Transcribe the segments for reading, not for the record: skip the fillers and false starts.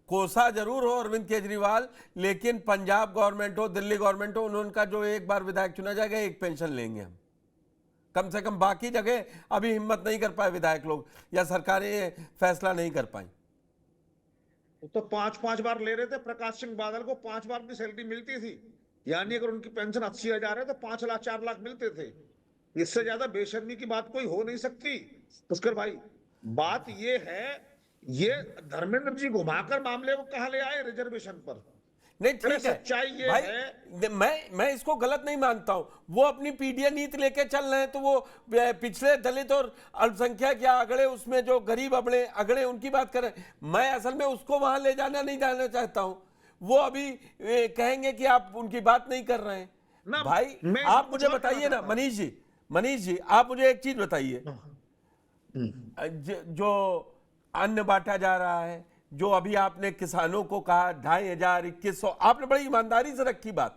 कोसा जरूर हो अरविंद केजरीवाल, लेकिन पंजाब गवर्नमेंट हो, दिल्ली गवर्नमेंट हो, उनका जो एक बार विधायक चुना जाएगा एक पेंशन लेंगे हम। कम से कम बाकी जगह अभी हिम्मत नहीं कर पाए विधायक लोग, या सरकारें फैसला नहीं कर पाई। तो 5-5 बार ले रहे थे। प्रकाश सिंह बादल को 5 बार की सैलरी मिलती थी, यानी अगर उनकी पेंशन 80,000 है तो 5 लाख 4 लाख मिलते थे। इससे ज्यादा बेशर्मी की बात कोई हो नहीं सकती पुष्कर भाई। बात ये है, ये धर्मेंद्र जी घुमाकर मामले को कहां ले आए रिजर्वेशन पर। नहीं अरे ठीक है सच्चाई ये भाई, है। मैं इसको गलत नहीं मानता हूं। वो अपनी पीडीए नीति लेके चल रहे हैं, तो वो पिछड़े दलित और अल्पसंख्यक या अगड़े, उसमें जो गरीब अगड़े अगड़े उनकी बात करें। मैं असल में उसको वहां ले जाना नहीं जाना चाहता हूं। वो अभी कहेंगे कि आप उनकी बात नहीं कर रहे हैं। ना भाई मैं आप मुझे बताइए ना, मनीष जी आप मुझे एक चीज बताइए। जो अन्न बांटा जा रहा है, जो अभी आपने किसानों को कहा 2,500-2,100, आपने बड़ी ईमानदारी से रखी बात,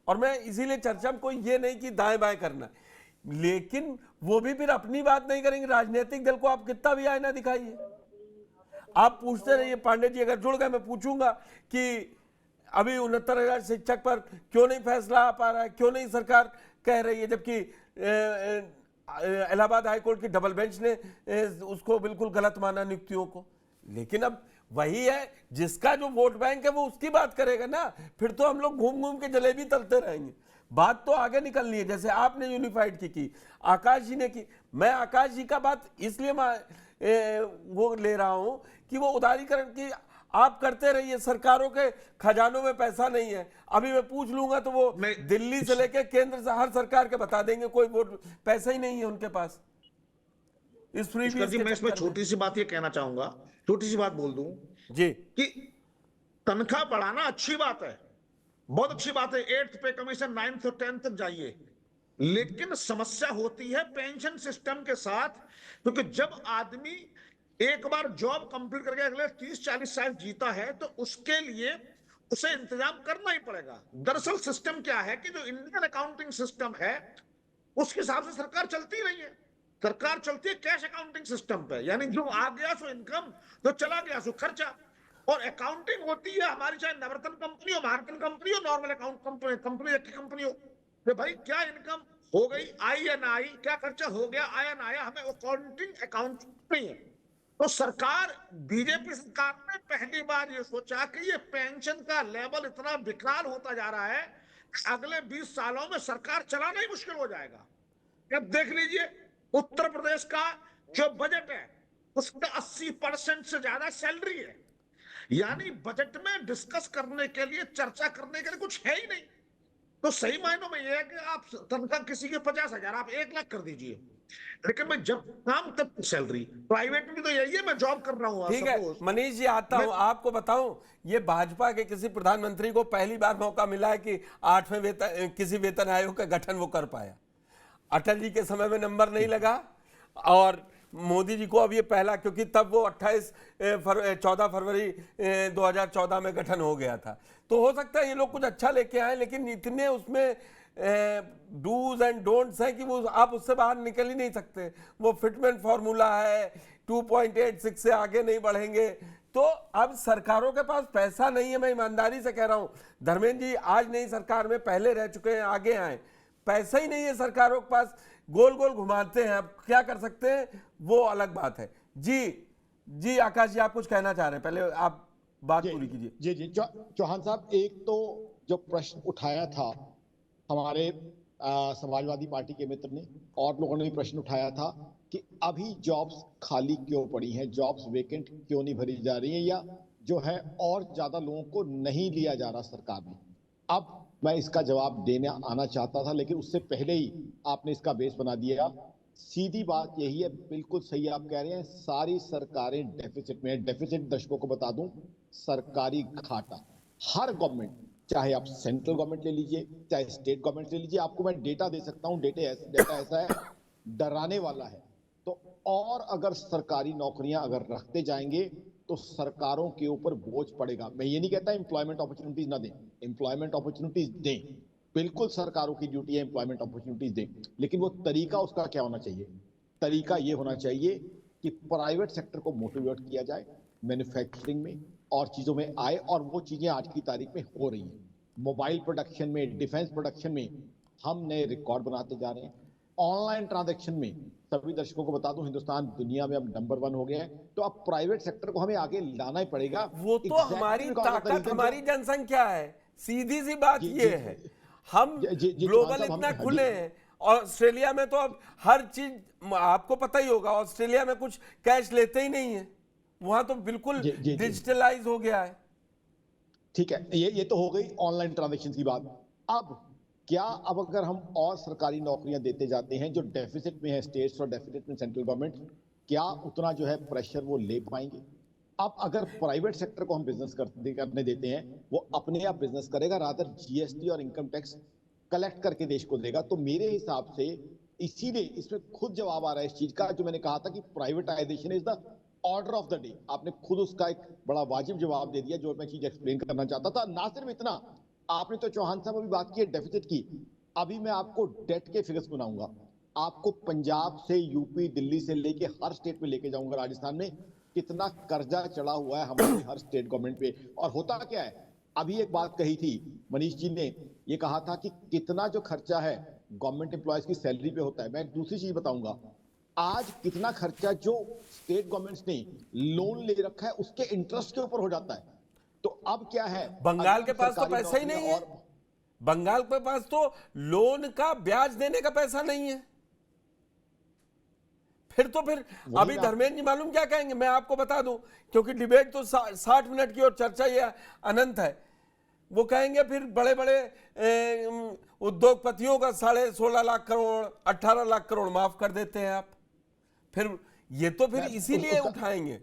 और मैं इसीलिए चर्चा में कोई ये नहीं कि दाएं बाएं करना, लेकिन वो भी फिर अपनी बात नहीं करेंगे। राजनीतिक दल को आप कितना भी आईना दिखाइए, आप पूछते रहिए। पांडे जी अगर जुड़ गए, मैं पूछूंगा कि अभी 69,000 शिक्षक पर क्यों नहीं फैसला आ पा रहा है, क्यों नहीं सरकार कह रही है, जबकि इलाहाबाद हाईकोर्ट की डबल बेंच ने उसको बिल्कुल गलत माना नियुक्तियों को। लेकिन अब वही है, जिसका जो वोट बैंक है वो उसकी बात करेगा ना। फिर तो हम लोग घूम घूम के जलेबी तलते रहेंगे। बात तो आगे निकलनी है, जैसे आपने यूनिफाइड की आकाश जी ने की। मैं आकाश जी का बात इसलिए वो ले रहा हूं कि वो उदारीकरण की आप करते रहिए, सरकारों के खजानों में पैसा नहीं है। अभी मैं पूछ लूंगा तो वो दिल्ली से लेकर केंद्र से हर सरकार के बता देंगे कोई वोट पैसा ही नहीं है उनके पास। इस फ्री जी मैं इसमें छोटी सी बात ये कहना चाहूंगा, छोटी सी बात बोल दूं जी, कि तनख्वाह बढ़ाना अच्छी बात है, बहुत अच्छी बात है। 8th पे कमीशन 9th और 10th तक जाइए, लेकिन समस्या होती है पेंशन सिस्टम के साथ। क्योंकि जब आदमी एक बार जॉब कंप्लीट करके अगले 30-40 साल जीता है तो उसके लिए उसे इंतजाम करना ही पड़ेगा। दरअसल सिस्टम क्या है कि जो इंडियन अकाउंटिंग सिस्टम है उसके हिसाब से सरकार चलती नहीं है। सरकार चलती है कैश अकाउंटिंग सिस्टम पे, यानी जो आ गया सो इनकम, जो चला गया सो खर्चा। और अकाउंटिंग होती है हमारी, चाहे नवरत्न कंपनी हो, महारत्न कंपनी हो, नॉर्मल अकाउंट कंपनी एक कंपनी हो, तो भाई क्या इनकम हो गई, आई या ना आई, क्या खर्चा हो गया, आया ना आया, हमें अकाउंटिंग अकाउंट नहीं है। तो सरकार, बीजेपी सरकार ने पहली बार ये सोचा कि ये पेंशन का लेवल इतना विकराल होता जा रहा है, अगले 20 सालों में सरकार चलाना ही मुश्किल हो जाएगा। अब देख लीजिए उत्तर प्रदेश का जो बजट है उसका 80% से ज्यादा सैलरी है, यानी बजट में डिस्कस करने के लिए, चर्चा करने के लिए कुछ है ही नहीं। तो सही मायनों में यह है कि आप तनख्वाह किसी के 50,000 आप 1 लाख कर दीजिए, लेकिन मैं जब काम तब सैलरी। प्राइवेट में तो यही है, मैं जॉब कर रहा हूँ। ठीक है मनीष जी, आता हूं आपको बताऊं, ये भाजपा के किसी प्रधानमंत्री को पहली बार मौका मिला है कि 8वें वेतन, किसी वेतन आयोग का गठन वो कर पाया। अटल जी के समय में नंबर नहीं लगा, और मोदी जी को अब ये पहला, क्योंकि तब वो 14 फरवरी 2014 में गठन हो गया था। तो हो सकता है ये लोग कुछ अच्छा लेके आए, लेकिन इतने उसमें डूज एंड डोंट्स हैं कि वो आप उससे बाहर निकल ही नहीं सकते। वो फिटमेंट फॉर्मूला है, 2.86 से आगे नहीं बढ़ेंगे। तो अब सरकारों के पास पैसा नहीं है, मैं ईमानदारी से कह रहा हूं। धर्मेंद्र जी आज नई सरकार में पहले रह चुके हैं, आगे आए, पैसा ही नहीं है सरकारों के पास, गोल गोल घुमाते हैं। अब क्या कर सकते हैं वो अलग बात है। जी आकाश जी, आप कुछ कहना चाह रहे हैं, पहले आप बात पूरी कीजिए। जी चौहान साहब, एक तो जो प्रश्न उठाया था हमारे समाजवादी पार्टी के मित्र ने, और लोगों ने भी प्रश्न उठाया था कि अभी जॉब्स खाली क्यों पड़ी हैं, जॉब्स वेकेंट क्यों नहीं भरी जा रही हैं, या जो है और ज्यादा लोगों को नहीं लिया जा रहा सरकार में। अब मैं इसका जवाब देने आना चाहता था, लेकिन उससे पहले ही आपने इसका बेस बना दिया। सीधी बात यही है, बिल्कुल सही आप कह रहे हैं, सारी सरकारें डेफिसिट में है। डेफिसिट दर्शकों को बता दूं, सरकारी घाटा। हर गवर्नमेंट, चाहे आप सेंट्रल गवर्नमेंट ले लीजिए, चाहे स्टेट गवर्नमेंट ले लीजिए, आपको मैं डेटा दे सकता हूं, डेटा ऐसा है, डराने वाला है। तो और अगर सरकारी नौकरियां अगर रखते जाएंगे तो सरकारों के ऊपर बोझ पड़ेगा। मैं ये नहीं कहता एम्प्लॉयमेंट अपॉर्चुनिटीज ना दें, एम्प्लॉयमेंट अपॉर्चुनिटीज दें, बिल्कुल सरकारों की ड्यूटी है एम्प्लॉयमेंट अपॉर्चुनिटीज दें, लेकिन वो तरीका उसका क्या होना चाहिए? तरीका ये होना चाहिए कि प्राइवेट सेक्टर को मोटिवेट किया जाए मैन्युफैक्चरिंग में, और चीजों में आए, और वो चीजें आज की तारीख में हो रही हैं। मोबाइल प्रोडक्शन में, डिफेंस प्रोडक्शन में हम नए रिकॉर्ड बनाते जा रहे हैं। ऑनलाइन ट्रांजैक्शन में सभी दर्शकों को बता दूं, हिंदुस्तान दुनिया में अब नंबर 1 हो गया है। तो अब प्राइवेट सेक्टर को हमें आगे लाना ही पड़ेगा। वो तो Exactly हमारी because of the ताकत, reason हमारी जनसंख्या है, सीधी सी बात जी, ये जी, है। हम जी, ग्लोबल चौहान साहब, इतना हम खुले हैं, और ऑस्ट्रेलिया में तो अब हर चीज आपको पता ही होगा, ऑस्ट्रेलिया में कुछ कैश लेते ही नहीं है, वहां तो बिल्कुल जी। डिजिटलाइज हो गया है। ठीक है, ये तो हो गई ऑनलाइन ट्रांजैक्शन की बात। अब क्या, अब अगर हम और सरकारी नौकरियां देते जाते हैं जो डेफिसिट में है स्टेट्स और डेफिसिट में सेंट्रल गवर्नमेंट, क्या उतना जो है प्रेशर वो ले पाएंगे? अब अगर प्राइवेट सेक्टर को हम बिजनेस करने देते हैं, वो अपने आप बिजनेस करेगा, रादर जीएसटी और इनकम टैक्स कलेक्ट करके देश को देगा। तो मेरे हिसाब से इसीलिए इसमें खुद जवाब आ रहा है इस चीज का, जो मैंने कहा था कि privatisation is the order of the day. आपने खुद उसका एक बड़ा वाजिब जवाब दे दिया, जो मैं चीज एक्सप्लेन करना चाहता था। ना सिर्फ इतना, आपने तो चौहान साहब अभी बात की है डेफिसिट की, अभी मैं आपको डेट के फिगर्स सुनाऊंगा। आपको पंजाब से यूपी, दिल्ली से लेके हर स्टेट में लेके जाऊंगा, राजस्थान में कितना कर्जा चढ़ा हुआ है हमारे हर स्टेट गवर्नमेंट पे। और होता क्या है, अभी एक बात कही थी मनीष जी ने, ये कहा था कि कितना जो खर्चा है गवर्नमेंट एम्प्लॉयज की सैलरी पे होता है। मैं एक दूसरी चीज बताऊंगा, आज कितना खर्चा जो स्टेट गवर्नमेंट्स ने लोन ले रखा है उसके इंटरेस्ट के ऊपर हो जाता है। तो अब क्या है, बंगाल के पास तो पैसा ही नहीं है, बंगाल के पास तो लोन का ब्याज देने का पैसा नहीं है। फिर अभी धर्मेंद्र जी मालूम क्या कहेंगे, मैं आपको बता दूं, क्योंकि डिबेट तो 60 मिनट की और चर्चा ये अनंत है। वो कहेंगे फिर बड़े बड़े उद्योगपतियों का 16.5 लाख करोड़, 18 लाख करोड़ माफ कर देते हैं आप। फिर ये तो फिर इसीलिए उठाएंगे।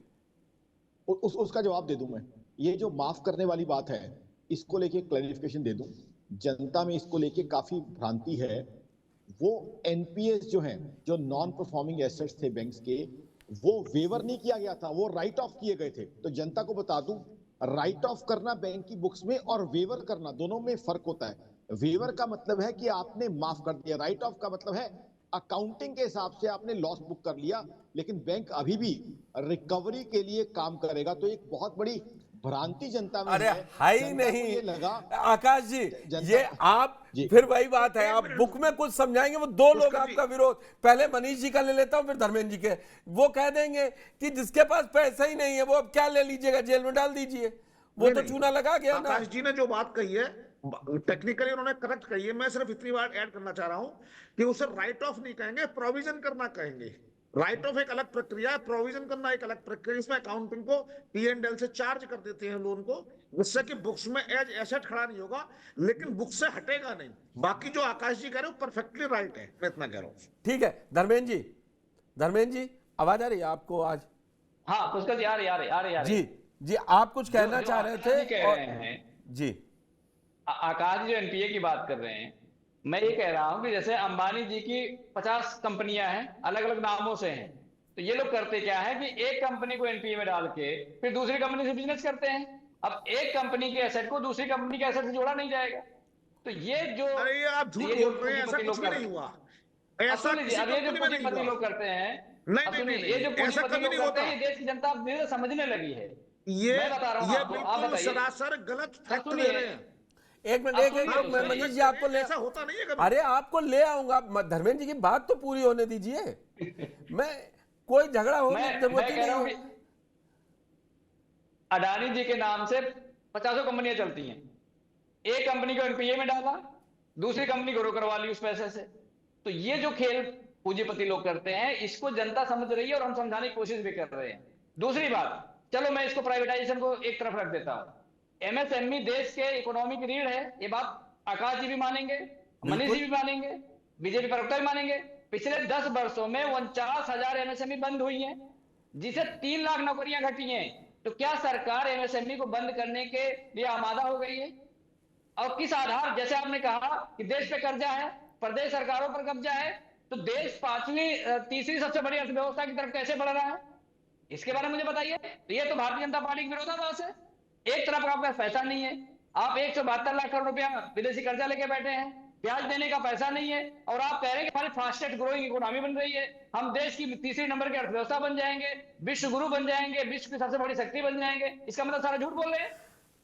उसका जवाब दे दूं मैं। ये जो माफ करने वाली बात है, इसको लेके क्लैरिफिकेशन दे दूं, जनता में इसको लेके काफी भ्रांति है। वो एनपीएस जो हैं, जो नॉन परफॉर्मिंग एसेट्स थे बैंक्स के, वो वेवर नहीं किया गया था, वो राइट ऑफ किए गए थे। तो जनता को बता दूं, राइट ऑफ करना बैंक की बुक्स में और वेवर करना दोनों में फर्क होता है। वेवर का मतलब है कि आपने माफ कर दिया, राइट ऑफ का मतलब है अकाउंटिंग के हिसाब से आपने लॉस बुक कर लिया, लेकिन बैंक अभी भी रिकवरी के लिए काम करेगा। तो एक बहुत बड़ी भ्रांति जनता में अरे है। हाई नहीं ये लगा आकाश जी, ये आप फिर वही बात है, आप बुक में कुछ समझाएंगे, वो दो लोग आपका विरोध, पहले मनीष जी का ले लेता हूं फिर धर्मेंद्र जी के। वो कह देंगे कि जिसके पास पैसा ही नहीं है वो अब क्या ले लीजिएगा, जेल में डाल दीजिए, वो तो चूना लगा गया ना। आकाश जी ने जो बात कही है टेक्निकली उन्होंने करेक्ट कही है। मैं सिर्फ इतनी बात ऐड करना चाह रहा हूं कि उसे राइट ऑफ नहीं कहेंगे, प्रोविजन करना कहेंगे। राइट ऑफ एक अलग प्रक्रिया है, प्रोविजन करना एक अलग प्रक्रिया। इसमें अकाउंटिंग को P&L से चार्ज कर देते हैं लोन को, जिससे कि बुक्स में एज एसेट खड़ा नहीं होगा, लेकिन बुक से हटेगा नहीं। बाकी जो आकाश जी कह रहे हो परफेक्टली राइट है, मैं इतना कह रहा हूं। ठीक है धर्मेंद्र जी आवाज आ रही है आपको आज? हाँ पुष्कर जी, आ रही जी आप कुछ कहना चाह रहे थे? कह रहे हैं जी, आकाश जो एनपीए की बात कर रहे हैं, मैं ये कह रहा हूं कि जैसे अंबानी जी की 50 कंपनियां हैं, अलग अलग नामों से हैं, तो ये लोग करते क्या है कि एक कंपनी को एनपीए में डाल के फिर दूसरी कंपनी से बिजनेस करते हैं। अब एक कंपनी के एसेट को दूसरी कंपनी के एसेट से जोड़ा नहीं जाएगा। तो ये जो अरे ये आप झूठ बोल रहे हैं, ऐसा कुछ भी नहीं हुआ। ऐसा किसी कंपनी में नहीं हुआ। लोग करते हैं, नहीं, ये जो ऐसा कभी नहीं होता। ये देश की जनता अब समझने लगी है। ये मैं बता रहा हूं आपको, आप बिल्कुल बताइए। सरासर गलत फैक्ट ले रहे हैं। एक मिनट मनीष जी आपको ले, ऐसा होता नहीं है कभी। अरे आपको ले आऊंगा, धर्मेंद्र जी की बात तो पूरी होने दीजिए। मैं कोई झगड़ा होने की जरूरत ही नहीं है। अडानी जी के नाम से 50 कंपनियां चलती हैं, एक कंपनी को एनपीए में डाला, दूसरी कंपनी ग्रो करवा ली उस पैसे से। तो ये जो खेल पूंजीपति लोग करते हैं, इसको जनता समझ रही है और हम समझाने की कोशिश भी कर रहे हैं। दूसरी बात, चलो मैं इसको प्राइवेटाइजेशन को एक तरफ रख देता हूं। एमएसएमई देश के इकोनॉमिक रीढ़ है, ये बात आकाश जी भी मानेंगे, मनीष जी भी मानेंगे, बीजेपी प्रवक्ता भी मानेंगे। पिछले 10 वर्षों में 49,000 एमएसएमई बंद हुई हैं, जिसे 3 लाख नौकरियां घटी हैं। तो क्या सरकार एमएसएमई को बंद करने के लिए आमादा हो गई है? और किस आधार, जैसे आपने कहा कि देश पे कर्जा है, प्रदेश सरकारों पर कब्जा है, तो देश तीसरी सबसे बड़ी अर्थव्यवस्था की तरफ कैसे बढ़ रहा है, इसके बारे में मुझे बताइए। तो ये तो भारतीय जनता पार्टी की विरोधाभास है। एक तरफ आपका पैसा नहीं है, आप 172 लाख करोड़ रुपया विदेशी कर्जा लेके बैठे हैं, ब्याज देने का पैसा नहीं है, और आप कह रहे हैं कि हमारी फास्टेस्ट ग्रोइंग इकोनॉमी बन रही है, हम देश की तीसरी नंबर की अर्थव्यवस्था बन जाएंगे, विश्व गुरु बन जाएंगे, विश्व की सबसे बड़ी शक्ति बन जाएंगे। इसका मतलब सारा झूठ बोल रहे हैं।